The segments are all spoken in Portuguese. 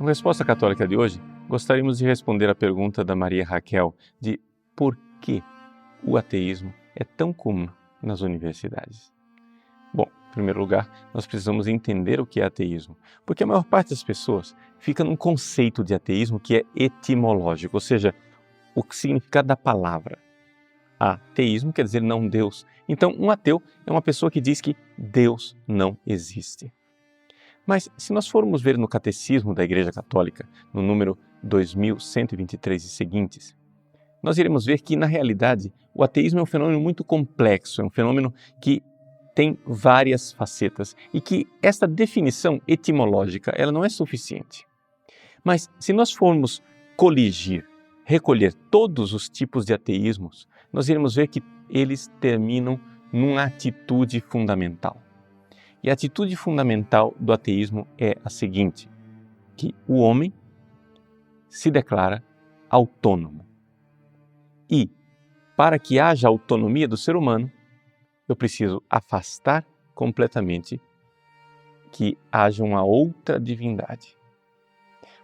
No Resposta Católica de hoje, gostaríamos de responder à pergunta da Maria Raquel de por que o ateísmo é tão comum nas universidades. Bom, em primeiro lugar, nós precisamos entender o que é ateísmo, porque a maior parte das pessoas fica num conceito de ateísmo que é etimológico, ou seja, o significado da palavra. Ateísmo quer dizer não Deus. Então, um ateu é uma pessoa que diz que Deus não existe. Mas, se nós formos ver no Catecismo da Igreja Católica, no número 2123 e seguintes, nós iremos ver que, na realidade, o ateísmo é um fenômeno muito complexo, é um fenômeno que tem várias facetas e que esta definição etimológica ela não é suficiente. Mas, se nós formos coligir, recolher todos os tipos de ateísmos, nós iremos ver que eles terminam numa atitude fundamental. E a atitude fundamental do ateísmo é a seguinte, que o homem se declara autônomo. E, para que haja autonomia do ser humano, eu preciso afastar completamente que haja uma outra divindade.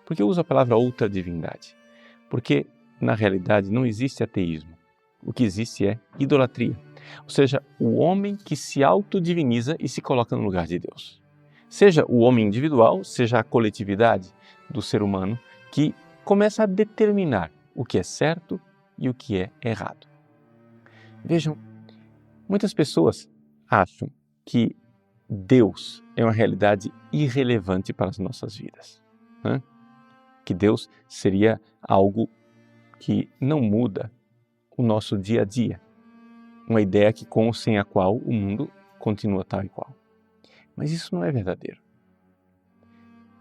Por que eu uso a palavra outra divindade? Porque, na realidade, não existe ateísmo. O que existe é idolatria. Ou seja, o homem que se autodiviniza e se coloca no lugar de Deus. Seja o homem individual, seja a coletividade do ser humano que começa a determinar o que é certo e o que é errado. Vejam, muitas pessoas acham que Deus é uma realidade irrelevante para as nossas vidas, né? Que Deus seria algo que não muda o nosso dia a dia. Uma ideia que com ou sem a qual o mundo continua tal e qual. Mas isso não é verdadeiro.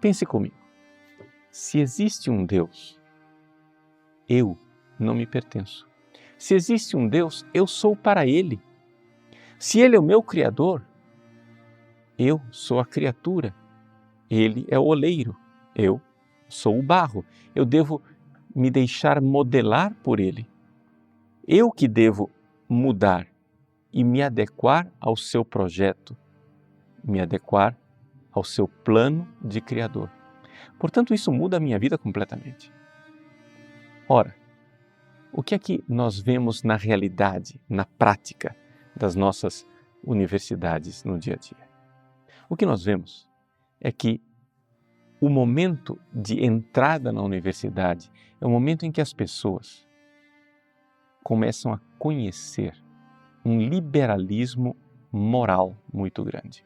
Pense comigo. Se existe um Deus, eu não me pertenço. Se existe um Deus, eu sou para Ele. Se Ele é o meu Criador, eu sou a criatura. Ele é o oleiro, eu sou o barro. Eu devo me deixar modelar por Ele. Eu que devo mudar e me adequar ao seu projeto, me adequar ao seu plano de Criador. Portanto, isso muda a minha vida completamente. Ora, o que é que nós vemos na realidade, na prática das nossas universidades no dia a dia? O que nós vemos é que o momento de entrada na universidade é o momento em que as pessoas começam a conhecer um liberalismo moral muito grande.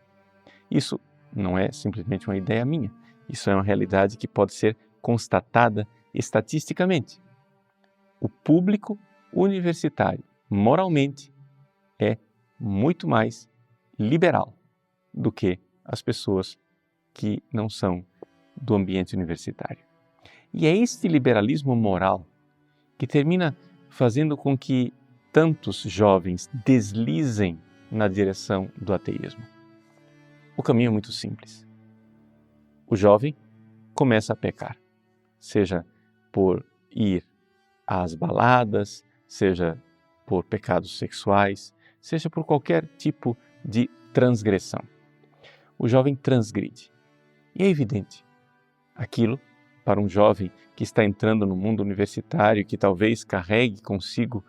Isso não é simplesmente uma ideia minha, isso é uma realidade que pode ser constatada estatisticamente. O público universitário, moralmente, é muito mais liberal do que as pessoas que não são do ambiente universitário. E é este liberalismo moral que termina fazendo com que tantos jovens deslizem na direção do ateísmo. O caminho é muito simples. O jovem começa a pecar, seja por ir às baladas, seja por pecados sexuais, seja por qualquer tipo de transgressão. O jovem transgride. E é evidente, aquilo para um jovem que está entrando no mundo universitário, que talvez carregue consigo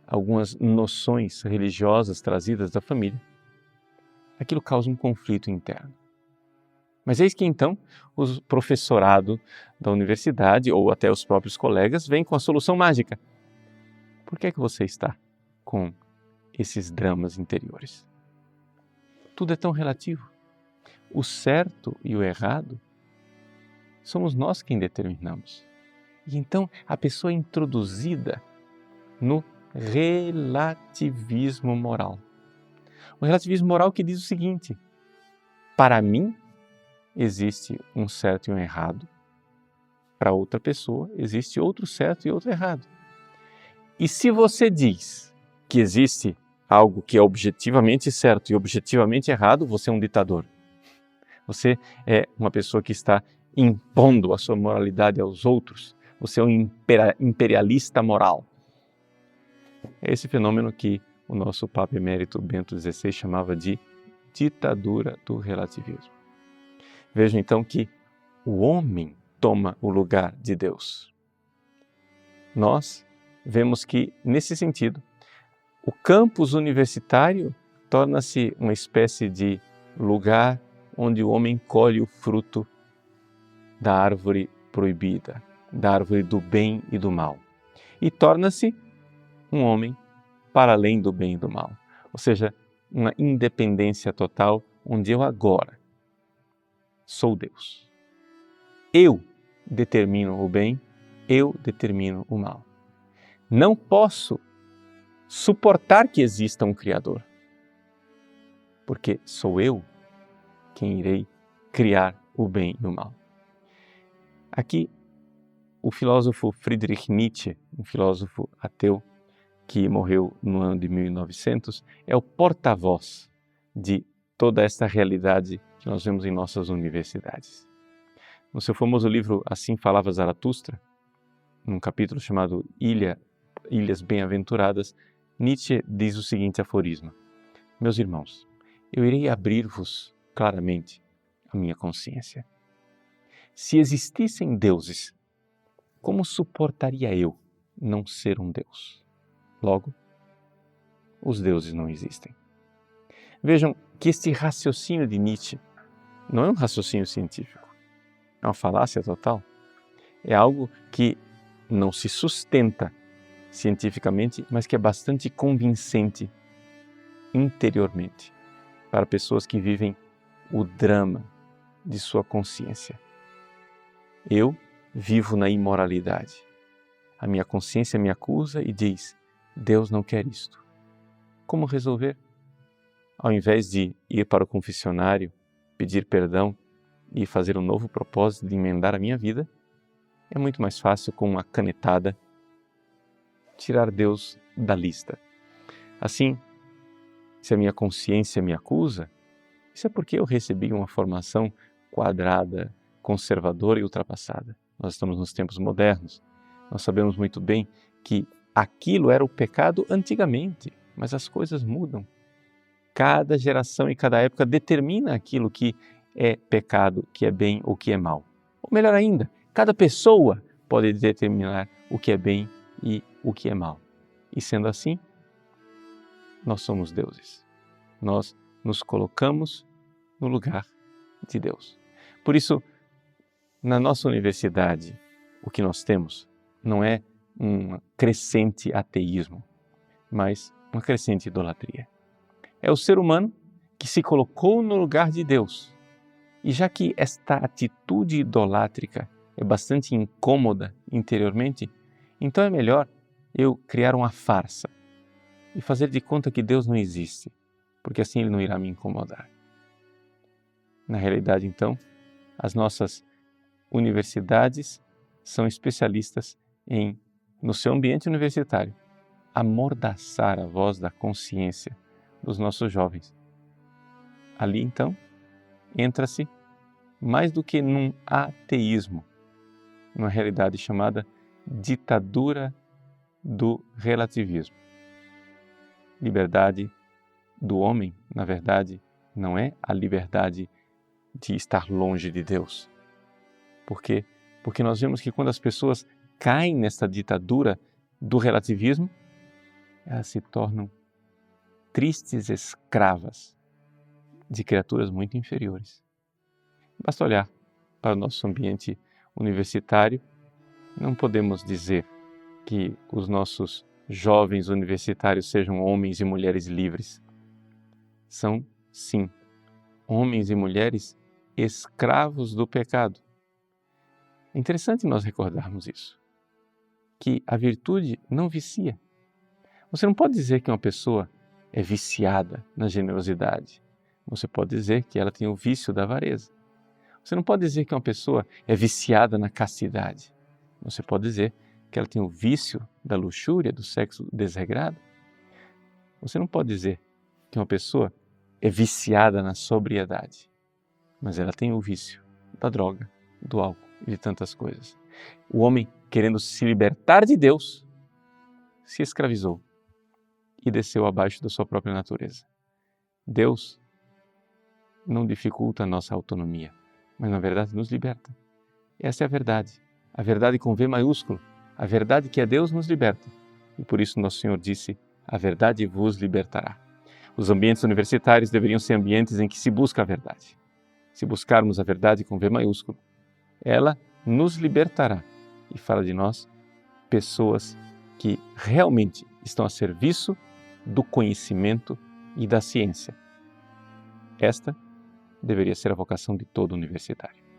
algumas noções religiosas trazidas da família, aquilo causa um conflito interno. Mas eis que então o professorado da universidade ou até os próprios colegas vêm com a solução mágica. Por que é que você está com esses dramas interiores? Tudo é tão relativo. O certo e o errado somos nós quem determinamos. E então a pessoa é introduzida no relativismo moral. O relativismo moral que diz o seguinte: para mim existe um certo e um errado, para outra pessoa existe outro certo e outro errado. E se você diz que existe algo que é objetivamente certo e objetivamente errado, você é um ditador. Você é uma pessoa que está impondo a sua moralidade aos outros. Você é um imperialista moral. É esse fenômeno que o nosso Papa Emérito Bento XVI chamava de ditadura do relativismo. Veja então que o homem toma o lugar de Deus? Nós vemos que, nesse sentido, o campus universitário torna-se uma espécie de lugar onde o homem colhe o fruto da árvore proibida, da árvore do bem e do mal, e torna-se um homem para além do bem e do mal, ou seja, uma independência total, onde eu agora sou Deus. Eu determino o bem, eu determino o mal. Não posso suportar que exista um Criador, porque sou eu quem irei criar o bem e o mal. Aqui, o filósofo Friedrich Nietzsche, um filósofo ateu que morreu no ano de 1900, é o porta-voz de toda esta realidade que nós vemos em nossas universidades. No seu famoso livro Assim Falava Zaratustra, num capítulo chamado Ilhas Bem-Aventuradas, Nietzsche diz o seguinte aforisma: meus irmãos, eu irei abrir-vos claramente a minha consciência. Se existissem deuses, como suportaria eu não ser um Deus? Logo, os deuses não existem. Vejam que este raciocínio de Nietzsche não é um raciocínio científico, é uma falácia total. É algo que não se sustenta cientificamente, mas que é bastante convincente interiormente para pessoas que vivem o drama de sua consciência. Eu vivo na imoralidade. A minha consciência me acusa e diz: Deus não quer isto. Como resolver? Ao invés de ir para o confessionário, pedir perdão e fazer um novo propósito de emendar a minha vida, é muito mais fácil, com uma canetada, tirar Deus da lista. Assim, se a minha consciência me acusa, isso é porque eu recebi uma formação quadrada, conservadora e ultrapassada. Nós estamos nos tempos modernos. Nós sabemos muito bem que aquilo era o pecado antigamente, mas as coisas mudam. Cada geração e cada época determina aquilo que é pecado, que é bem ou que é mal. Ou melhor ainda, cada pessoa pode determinar o que é bem e o que é mal. E sendo assim, nós somos deuses. Nós nos colocamos no lugar de Deus. Por isso, na nossa universidade, o que nós temos não é um crescente ateísmo, mas uma crescente idolatria. É o ser humano que se colocou no lugar de Deus. E já que esta atitude idolátrica é bastante incômoda interiormente, então é melhor eu criar uma farsa e fazer de conta que Deus não existe, porque assim Ele não irá me incomodar. Na realidade, então, as nossas universidades são especialistas em, no seu ambiente universitário, amordaçar a voz da consciência dos nossos jovens. Ali, então, entra-se mais do que num ateísmo, numa realidade chamada ditadura do relativismo. Liberdade do homem, na verdade, não é a liberdade de estar longe de Deus. Por quê? Porque nós vemos que quando as pessoas caem nessa ditadura do relativismo, elas se tornam tristes escravas de criaturas muito inferiores. Basta olhar para o nosso ambiente universitário, não podemos dizer que os nossos jovens universitários sejam homens e mulheres livres. São, sim, homens e mulheres escravos do pecado. É interessante nós recordarmos isso, que a virtude não vicia. Você não pode dizer que uma pessoa é viciada na generosidade. Você pode dizer que ela tem o vício da avareza. Você não pode dizer que uma pessoa é viciada na castidade. Você pode dizer que ela tem o vício da luxúria, do sexo desregrado. Você não pode dizer que uma pessoa é viciada na sobriedade, mas ela tem o vício da droga, do álcool e de tantas coisas. O homem, querendo se libertar de Deus, se escravizou e desceu abaixo da sua própria natureza. Deus não dificulta a nossa autonomia, mas na verdade nos liberta. Essa é a verdade com V maiúsculo, a verdade que é Deus nos liberta. E por isso nosso Senhor disse, a verdade vos libertará. Os ambientes universitários deveriam ser ambientes em que se busca a verdade. Se buscarmos a verdade com V maiúsculo, ela nos libertará e fala de nós pessoas que realmente estão a serviço do conhecimento e da ciência. Esta deveria ser a vocação de todo universitário.